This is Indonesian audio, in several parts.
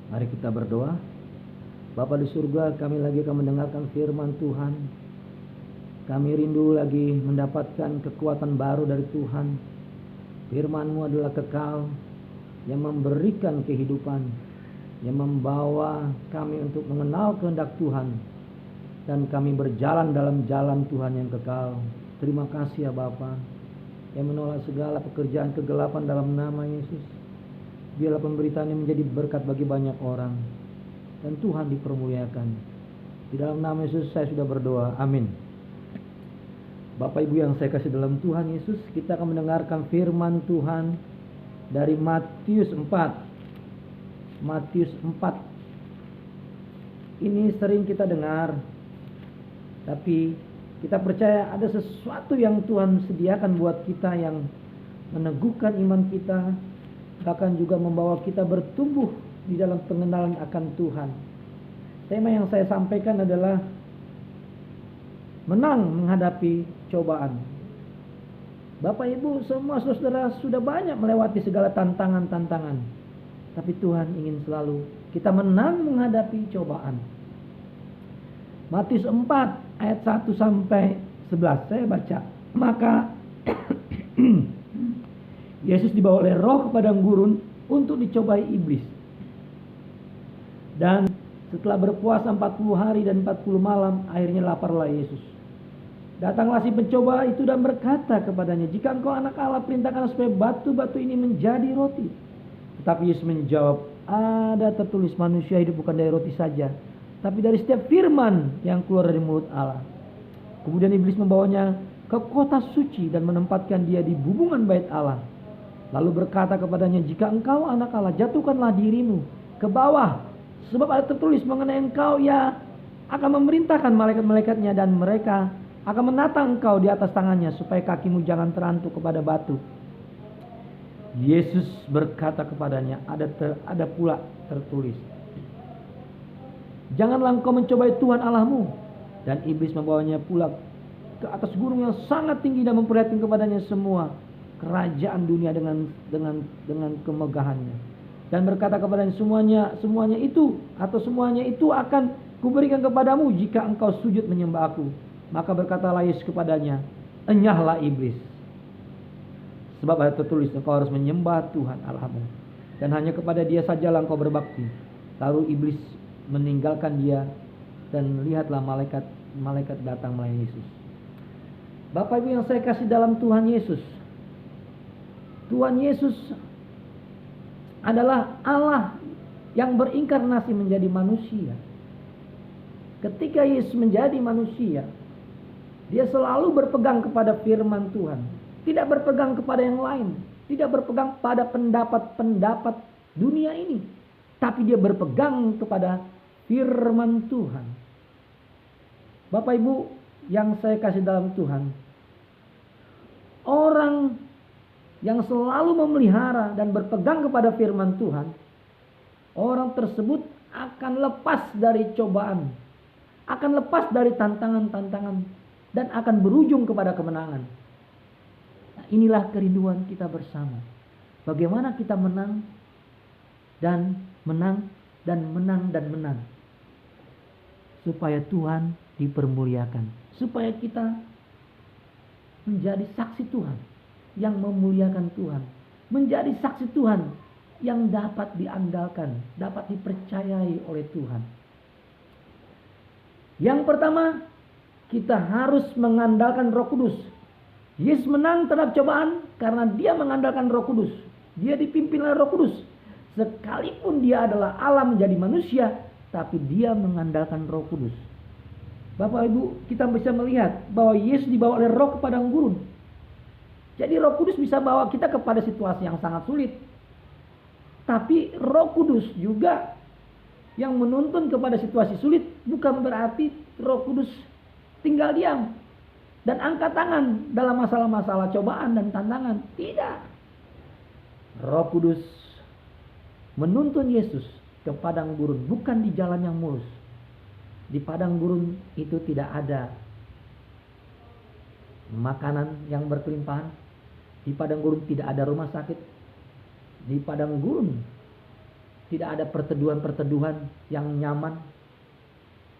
Mari kita berdoa. Bapa di surga, kami lagi akan mendengarkan firman Tuhan. Kami rindu lagi mendapatkan kekuatan baru dari Tuhan. Firman-Mu adalah kekal, yang memberikan kehidupan, yang membawa kami untuk mengenal kehendak Tuhan, dan kami berjalan dalam jalan Tuhan yang kekal. Terima kasih ya Bapa, yang menolak segala pekerjaan kegelapan dalam nama Yesus. Biarlah pemberitaan ini menjadi berkat bagi banyak orang, dan Tuhan dipermuliakan. Di dalam nama Yesus saya sudah berdoa, amin. Bapak Ibu yang saya kasih dalam Tuhan Yesus, kita akan mendengarkan firman Tuhan dari Matius 4. Matius 4 ini sering kita dengar, tapi kita percaya ada sesuatu yang Tuhan sediakan buat kita yang meneguhkan iman kita, bahkan juga membawa kita bertumbuh di dalam pengenalan akan Tuhan. Tema yang saya sampaikan adalah menang menghadapi cobaan. Bapak Ibu semua saudara sudah banyak melewati segala tantangan-tantangan, tapi Tuhan ingin selalu kita menang menghadapi cobaan. Matius 4 ayat 1 sampai 11 saya baca. Maka Yesus dibawa oleh Roh ke padang gurun untuk dicobai iblis. Dan setelah berpuasa 40 hari dan 40 malam, akhirnya laparlah Yesus. Datanglah si pencoba itu dan berkata kepadanya, "Jika engkau anak Allah, perintahkan supaya batu-batu ini menjadi roti." Tetapi Yesus menjawab, "Ada tertulis, manusia hidup bukan dari roti saja, tapi dari setiap firman yang keluar dari mulut Allah." Kemudian iblis membawanya ke kota suci dan menempatkan dia di bubungan bait Allah. Lalu berkata kepadanya, "Jika engkau anak Allah, jatuhkanlah dirimu ke bawah. Sebab ada tertulis mengenai engkau, Ia akan memerintahkan malaikat-malaikatnya dan mereka akan menatang engkau di atas tangannya supaya kakimu jangan terantuk kepada batu." Yesus berkata kepadanya, ada pula tertulis, "Janganlah engkau mencobai Tuhan Allahmu." Dan iblis membawanya pula ke atas gunung yang sangat tinggi dan memperlihatkan kepadanya semua kerajaan dunia dengan kemegahannya, dan berkata kepadanya, semuanya itu akan kuberikan kepadamu jika engkau sujud menyembah aku." Maka berkatalah Yesus kepadanya, "Enyahlah iblis, sebab ada tertulis, engkau harus menyembah Tuhan Allahmu, dan hanya kepada Dia sajalah engkau berbakti." Lalu iblis meninggalkan dia, dan lihatlah malaikat datang melayani Yesus. Bapak Ibu yang saya kasih dalam Tuhan Yesus, Tuhan Yesus adalah Allah yang berinkarnasi menjadi manusia. Ketika Yesus menjadi manusia, Dia selalu berpegang kepada firman Tuhan, tidak berpegang kepada yang lain, tidak berpegang pada pendapat-pendapat dunia ini, tapi Dia berpegang kepada firman Tuhan. Bapak Ibu yang saya kasih dalam Tuhan, orang yang selalu memelihara dan berpegang kepada firman Tuhan, orang tersebut akan lepas dari cobaan, akan lepas dari tantangan-tantangan, dan akan berujung kepada kemenangan. Nah, inilah kerinduan kita bersama. Bagaimana kita menang dan menang dan menang dan menang, supaya Tuhan dipermuliakan, supaya kita menjadi saksi Tuhan yang memuliakan Tuhan, menjadi saksi Tuhan yang dapat diandalkan, dapat dipercayai oleh Tuhan. Yang pertama, kita harus mengandalkan Roh Kudus. Yesus menang terhadap cobaan karena Dia mengandalkan Roh Kudus. Dia dipimpin oleh Roh Kudus. Sekalipun Dia adalah Allah menjadi manusia, tapi Dia mengandalkan Roh Kudus. Bapak Ibu, kita bisa melihat bahwa Yesus dibawa oleh Roh ke padang gurun. Jadi Roh Kudus bisa bawa kita kepada situasi yang sangat sulit. Tapi Roh Kudus juga yang menuntun kepada situasi sulit, bukan berarti Roh Kudus tinggal diam dan angkat tangan dalam masalah-masalah cobaan dan tantangan. Tidak. Roh Kudus menuntun Yesus ke padang gurun, bukan di jalan yang mulus. Di padang gurun itu tidak ada makanan yang berkelimpahan. Di padang gurun tidak ada rumah sakit. Di padang gurun Tidak ada perteduhan-perteduhan yang nyaman.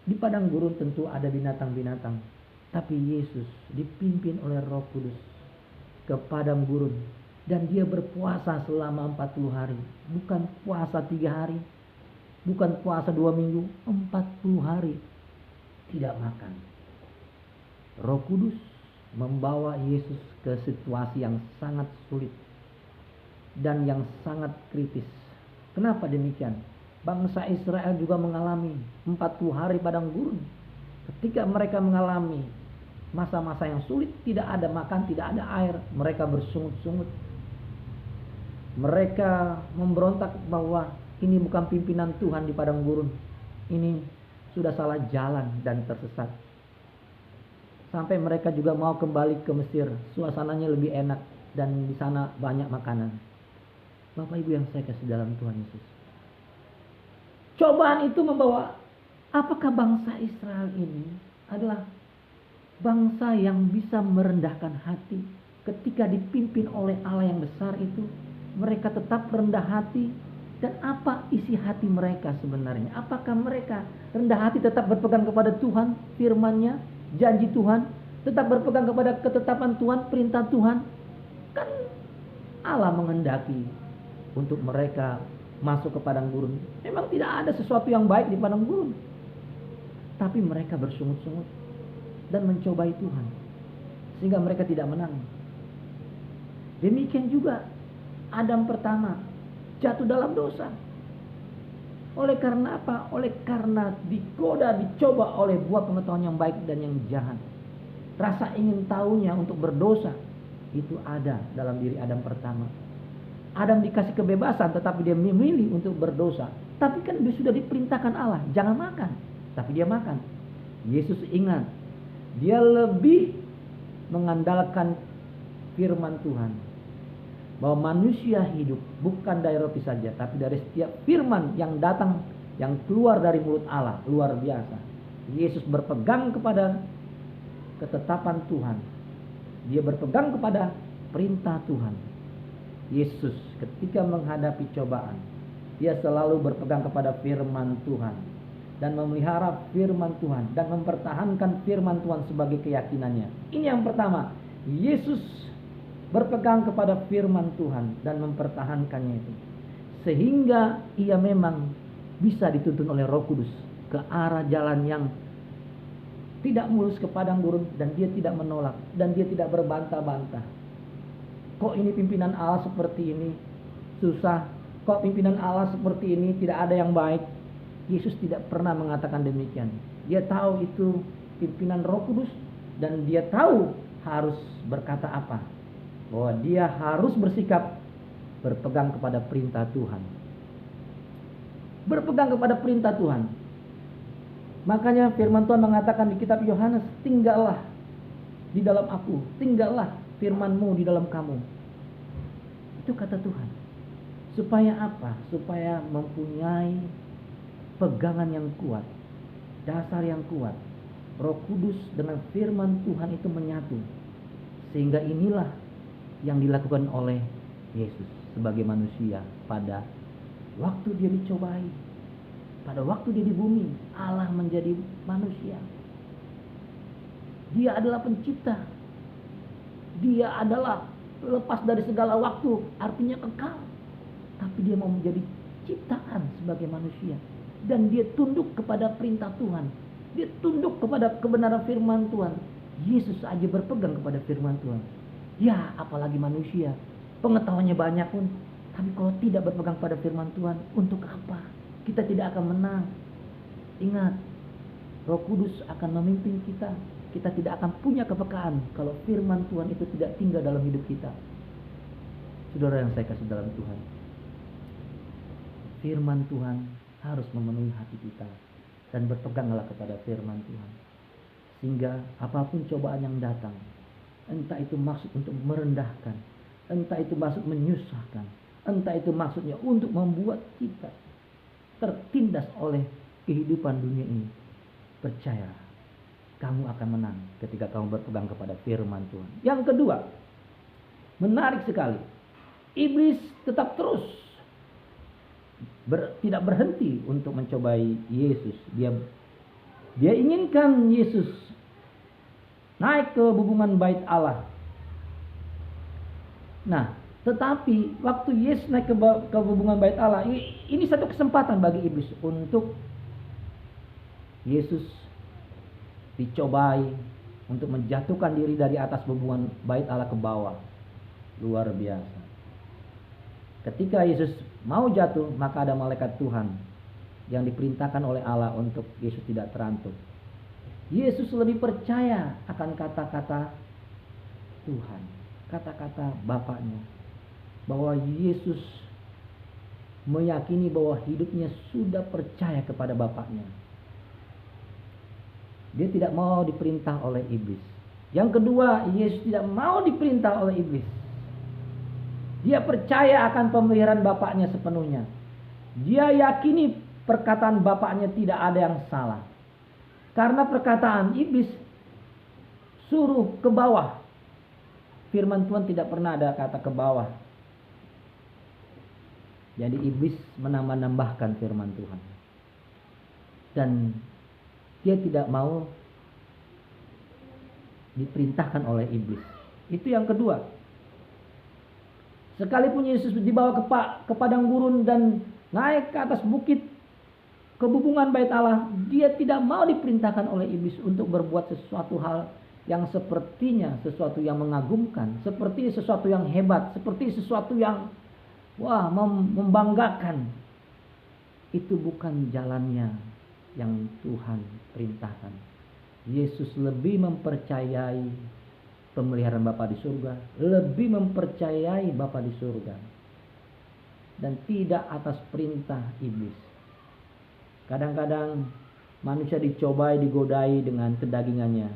Di padang gurun tentu ada binatang-binatang. Tapi Yesus dipimpin oleh Roh Kudus ke padang gurun. Dan dia berpuasa selama 40 hari. Bukan puasa 3 hari. Bukan puasa 2 minggu. 40 hari. Tidak makan. Roh Kudus membawa Yesus ke situasi yang sangat sulit. Dan yang sangat kritis. Kenapa demikian? Bangsa Israel juga mengalami 40 hari padang gurun. Ketika mereka mengalami masa-masa yang sulit, tidak ada makan, tidak ada air, mereka bersungut-sungut. Mereka memberontak bahwa ini bukan pimpinan Tuhan di padang gurun. Ini sudah salah jalan dan tersesat. Sampai mereka juga mau kembali ke Mesir. Suasananya lebih enak dan di sana banyak makanan. Bapak Ibu yang saya kasih dalam Tuhan Yesus. Cobaan itu membawa, apakah bangsa Israel ini adalah bangsa yang bisa merendahkan hati ketika dipimpin oleh Allah yang besar itu? Mereka tetap rendah hati. Dan apa isi hati mereka sebenarnya? Apakah mereka rendah hati tetap berpegang kepada Tuhan, firman-Nya, janji Tuhan, tetap berpegang kepada ketetapan Tuhan, perintah Tuhan? Kan Allah menghendaki untuk mereka masuk ke padang gurun. Memang tidak ada sesuatu yang baik di padang gurun. Tapi mereka bersungut-sungut dan mencobai Tuhan. Sehingga mereka tidak menang. Demikian juga Adam pertama jatuh dalam dosa. Oleh karena apa? Oleh karena digoda, dicoba oleh buah pengetahuan yang baik dan yang jahat. Rasa ingin tahunya untuk berdosa itu ada dalam diri Adam pertama. Adam dikasih kebebasan tetapi dia memilih untuk berdosa. Tapi kan dia sudah diperintahkan Allah, jangan makan. Tapi dia makan. Yesus ingat, dia lebih mengandalkan firman Tuhan. Bahwa manusia hidup bukan dari roti saja, tapi dari setiap firman yang datang, yang keluar dari mulut Allah. Luar biasa. Yesus berpegang kepada ketetapan Tuhan. Dia berpegang kepada perintah Tuhan. Yesus ketika menghadapi cobaan, dia selalu berpegang kepada firman Tuhan. Dan memelihara firman Tuhan. Dan mempertahankan firman Tuhan sebagai keyakinannya. Ini yang pertama. Yesus berpegang kepada firman Tuhan dan mempertahankannya itu. Sehingga ia memang bisa dituntun oleh Roh Kudus ke arah jalan yang tidak mulus ke padang gurun. Dan dia tidak menolak. Dan dia tidak berbantah-bantah. Kok ini pimpinan Allah seperti ini? Susah. Kok pimpinan Allah seperti ini? Tidak ada yang baik. Yesus tidak pernah mengatakan demikian. Dia tahu itu pimpinan Roh Kudus. Dan dia tahu harus berkata apa. Bahwa dia harus bersikap berpegang kepada perintah Tuhan. Berpegang kepada perintah Tuhan. Makanya firman Tuhan mengatakan di kitab Yohanes, tinggallah di dalam aku, tinggallah firman-Mu di dalam kamu. Itu kata Tuhan. Supaya apa? Supaya mempunyai pegangan yang kuat, dasar yang kuat. Roh Kudus dengan firman Tuhan itu menyatu. Sehingga inilah yang dilakukan oleh Yesus sebagai manusia pada waktu dia dicobai. Pada waktu dia di bumi, Allah menjadi manusia. Dia adalah pencipta. Dia adalah lepas dari segala waktu, artinya kekal. Tapi dia mau menjadi ciptaan sebagai manusia. Dan dia tunduk kepada perintah Tuhan. Dia tunduk kepada kebenaran firman Tuhan. Yesus saja berpegang kepada firman Tuhan. Ya, apalagi manusia. Pengetahuannya banyak pun. Tapi kalau tidak berpegang pada firman Tuhan, untuk apa? Kita tidak akan menang. Ingat, Roh Kudus akan memimpin kita. Kita tidak akan punya kepekaan kalau firman Tuhan itu tidak tinggal dalam hidup kita. Saudara yang saya kasih dalam Tuhan, firman Tuhan harus memenuhi hati kita. Dan berpeganglah kepada firman Tuhan. Sehingga apapun cobaan yang datang, entah itu maksud untuk merendahkan, entah itu maksud menyusahkan, entah itu maksudnya untuk membuat kita tertindas oleh kehidupan dunia ini, percayalah, kamu akan menang ketika kamu berpegang kepada firman Tuhan. Yang kedua, menarik sekali. Iblis tetap terus tidak berhenti untuk mencobai Yesus. Dia inginkan Yesus naik ke hubungan bait Allah. Nah, tetapi waktu Yesus naik ke hubungan bait Allah, ini satu kesempatan bagi iblis untuk Yesus dicobai untuk menjatuhkan diri dari atas hubungan bait Allah ke bawah. Luar biasa. Ketika Yesus mau jatuh, maka ada malaikat Tuhan yang diperintahkan oleh Allah untuk Yesus tidak terantuk. Yesus lebih percaya akan kata-kata Tuhan, kata-kata Bapaknya, bahwa Yesus meyakini bahwa hidupnya sudah percaya kepada Bapaknya. Dia tidak mau diperintah oleh iblis. Yang kedua, Yesus tidak mau diperintah oleh iblis. Dia percaya akan pemeliharaan Bapaknya sepenuhnya. Dia yakini perkataan Bapaknya tidak ada yang salah. Karena perkataan iblis suruh ke bawah. Firman Tuhan tidak pernah ada kata ke bawah. Jadi iblis menambah-nambahkan firman Tuhan. Dan dia tidak mau diperintahkan oleh iblis. Itu yang kedua. Sekalipun Yesus dibawa ke padang gurun dan naik ke atas bukit ke hubungan bait Allah, dia tidak mau diperintahkan oleh iblis untuk berbuat sesuatu hal yang sepertinya sesuatu yang mengagumkan, seperti sesuatu yang hebat, seperti sesuatu yang membanggakan. Itu bukan jalannya yang Tuhan perintahkan. Yesus lebih mempercayai pemeliharaan Bapa di surga, lebih mempercayai Bapa di surga, dan tidak atas perintah iblis. Kadang-kadang manusia dicobai, digodai dengan kedagingannya,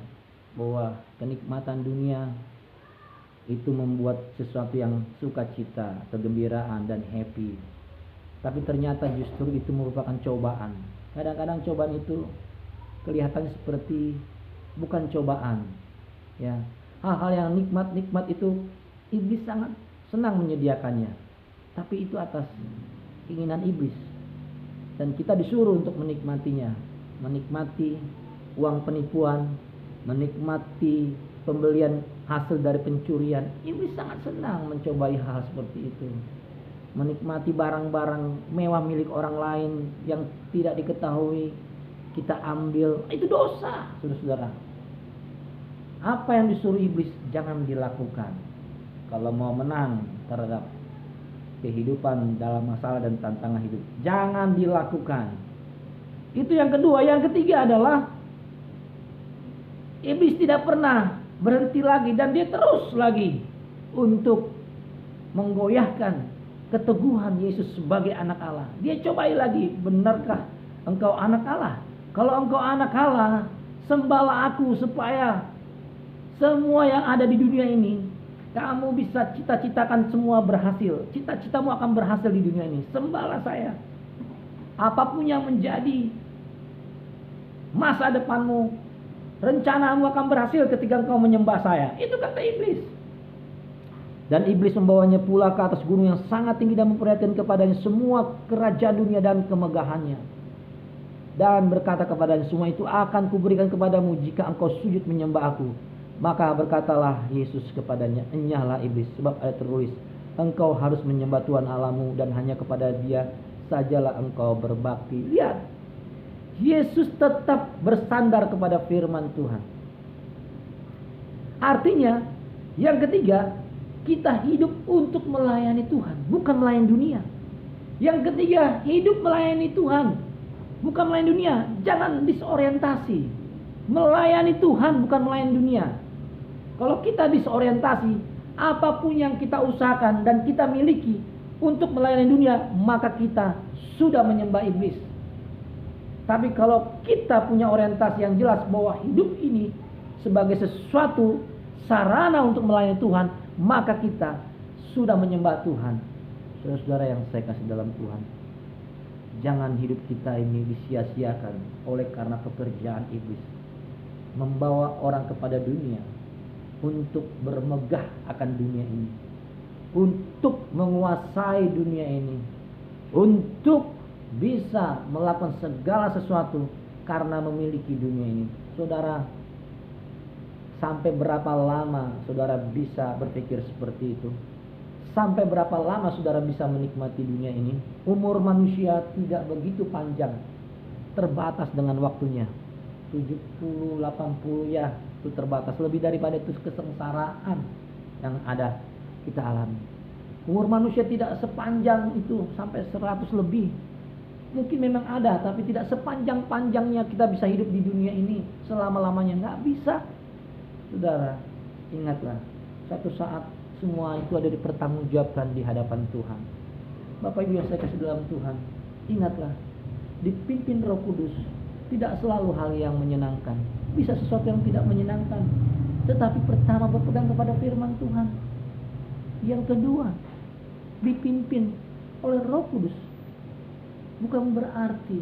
bahwa kenikmatan dunia itu membuat sesuatu yang sukacita, kegembiraan dan happy. Tapi ternyata justru itu merupakan cobaan. Kadang-kadang cobaan itu kelihatan seperti bukan cobaan, ya. Hal-hal yang nikmat itu iblis sangat senang menyediakannya. Tapi itu atas keinginan iblis. Dan kita disuruh untuk menikmatinya. Menikmati uang penipuan, menikmati pembelian hasil dari pencurian. Iblis sangat senang mencobai hal seperti itu. Menikmati barang-barang mewah milik orang lain yang tidak diketahui, kita ambil. Itu dosa, saudara-saudara. Apa yang disuruh iblis jangan dilakukan. Kalau mau menang terhadap kehidupan dalam masalah dan tantangan hidup, jangan dilakukan. Itu yang kedua. Yang ketiga adalah iblis tidak pernah berhenti lagi, dan dia terus lagi untuk menggoyahkan keteguhan Yesus sebagai anak Allah. Dia cobai lagi, benarkah engkau anak Allah? Kalau engkau anak Allah, sembahlah aku supaya semua yang ada di dunia ini kamu bisa cita-citakan semua berhasil. Cita-citamu akan berhasil di dunia ini. Sembahlah saya. Apapun yang menjadi masa depanmu, rencanamu akan berhasil ketika engkau menyembah saya. Itu kata iblis. Dan iblis membawanya pula ke atas gunung yang sangat tinggi dan memperlihatkan kepadanya semua kerajaan dunia dan kemegahannya. Dan berkata kepadanya, semua itu akan kuberikan kepadamu jika engkau sujud menyembah aku. Maka berkatalah Yesus kepadanya, enyahlah iblis, sebab ada tertulis, engkau harus menyembah Tuhan Allahmu dan hanya kepada Dia sajalah engkau berbakti. Lihat, Yesus tetap bersandar kepada firman Tuhan. Artinya, yang ketiga, kita hidup untuk melayani Tuhan, bukan melayani dunia. Yang ketiga, hidup melayani Tuhan, bukan melayani dunia. Jangan disorientasi. Melayani Tuhan bukan melayani dunia. Kalau kita disorientasi, apapun yang kita usahakan dan kita miliki untuk melayani dunia, maka kita sudah menyembah iblis. Tapi kalau kita punya orientasi yang jelas bahwa hidup ini sebagai sesuatu sarana untuk melayani Tuhan, maka kita sudah menyembah Tuhan. Saudara-saudara yang saya kasih dalam Tuhan, jangan hidup kita ini disia-siakan oleh karena pekerjaan iblis, membawa orang kepada dunia untuk bermegah akan dunia ini, untuk menguasai dunia ini, untuk bisa melakukan segala sesuatu karena memiliki dunia ini. Saudara, sampai berapa lama saudara bisa berpikir seperti itu? Sampai berapa lama saudara bisa menikmati dunia ini? Umur manusia tidak begitu panjang, terbatas dengan waktunya. 70, 80 ya, itu terbatas. Lebih daripada itu kesengsaraan yang ada kita alami. Umur manusia tidak sepanjang itu, sampai 100 lebih. Mungkin memang ada, tapi tidak sepanjang-panjangnya kita bisa hidup di dunia ini selama-lamanya. Nggak bisa. Saudara, ingatlah, satu saat semua itu ada dipertanggungjawabkan di hadapan Tuhan. Bapak Ibu yang saya kasih dalam Tuhan, ingatlah, dipimpin Roh Kudus tidak selalu hal yang menyenangkan. Bisa sesuatu yang tidak menyenangkan. Tetapi pertama berpegang kepada firman Tuhan. Yang kedua, dipimpin oleh Roh Kudus. Bukan berarti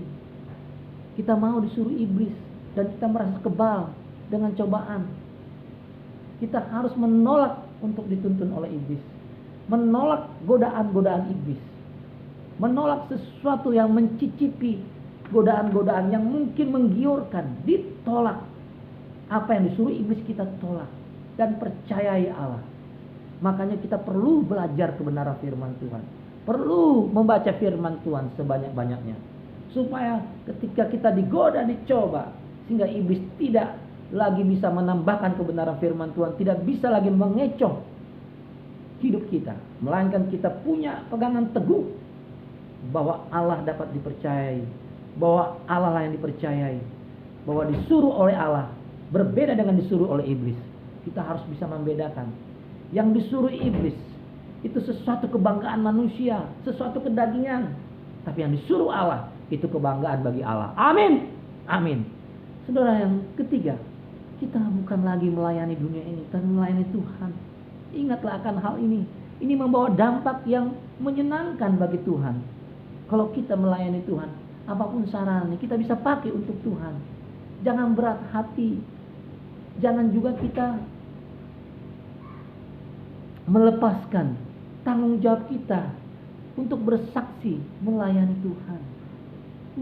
kita mau disuruh iblis dan kita merasa kebal dengan cobaan. Kita harus menolak untuk dituntun oleh iblis. Menolak godaan-godaan iblis. Menolak sesuatu yang mencicipi godaan-godaan yang mungkin menggiurkan. Ditolak. Apa yang disuruh iblis kita tolak. Dan percayai Allah. Makanya kita perlu belajar kebenaran firman Tuhan. Perlu membaca firman Tuhan sebanyak-banyaknya. Supaya ketika kita digoda, dicoba, sehingga iblis tidak lagi bisa menambahkan kebenaran firman Tuhan. Tidak bisa lagi mengecoh hidup kita. Melainkan kita punya pegangan teguh bahwa Allah dapat dipercayai. Bahwa Allah lah yang dipercayai. Bahwa disuruh oleh Allah berbeda dengan disuruh oleh iblis. Kita harus bisa membedakan. Yang disuruh iblis itu sesuatu kebanggaan manusia, sesuatu kedagingan. Tapi yang disuruh Allah itu kebanggaan bagi Allah. Amin. Amin. Saudara, yang ketiga, kita bukan lagi melayani dunia ini, tapi melayani Tuhan. Ingatlah akan hal ini. Ini membawa dampak yang menyenangkan bagi Tuhan. Kalau kita melayani Tuhan, apapun sarannya kita bisa pakai untuk Tuhan. Jangan berat hati. Jangan juga kita melepaskan tanggung jawab kita untuk bersaksi melayani Tuhan.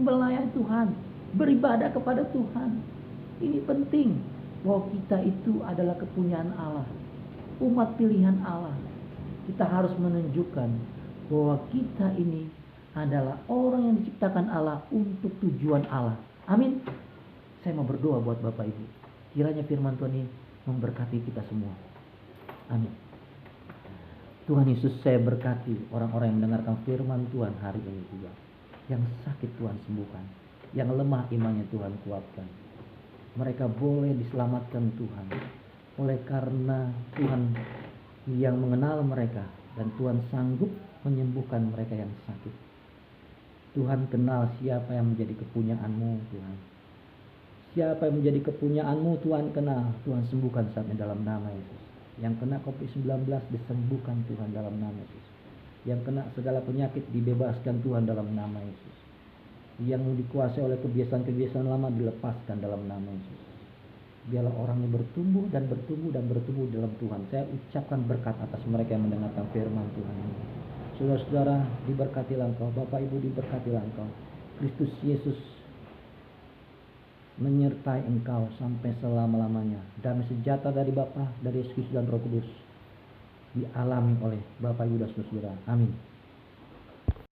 Melayani Tuhan, beribadah kepada Tuhan. Ini penting bahwa kita itu adalah kepunyaan Allah, umat pilihan Allah. Kita harus menunjukkan bahwa kita ini adalah orang yang diciptakan Allah untuk tujuan Allah. Amin. Saya mau berdoa buat Bapak Ibu. Kiranya firman Tuhan ini memberkati kita semua. Amin. Tuhan Yesus, saya berkati orang-orang yang mendengarkan firman Tuhan hari ini juga. Yang sakit Tuhan sembuhkan. Yang lemah imannya Tuhan kuatkan. Mereka boleh diselamatkan Tuhan. Oleh karena Tuhan yang mengenal mereka. Dan Tuhan sanggup menyembuhkan mereka yang sakit. Tuhan kenal siapa yang menjadi kepunyaanmu Tuhan. Siapa yang menjadi kepunyaanmu Tuhan kenal. Tuhan sembuhkan saat ini dalam nama Yesus. Yang kena COVID-19 disembuhkan Tuhan dalam nama Yesus. Yang kena segala penyakit dibebaskan Tuhan dalam nama Yesus. Yang dikuasai oleh kebiasaan-kebiasaan lama dilepaskan dalam nama Yesus. Biarlah orang ini bertumbuh dan bertumbuh dan bertumbuh dalam Tuhan. Saya ucapkan berkat atas mereka yang mendengarkan firman Tuhan ini. Saudara-saudara, diberkatilah engkau. Bapak Ibu, diberkatilah engkau. Kristus Yesus menyertai engkau sampai selama-lamanya. Damai sejahtera dari Bapa, dari Yesus dan Roh Kudus dialami oleh Bapak Ibu dan saudara. Amin.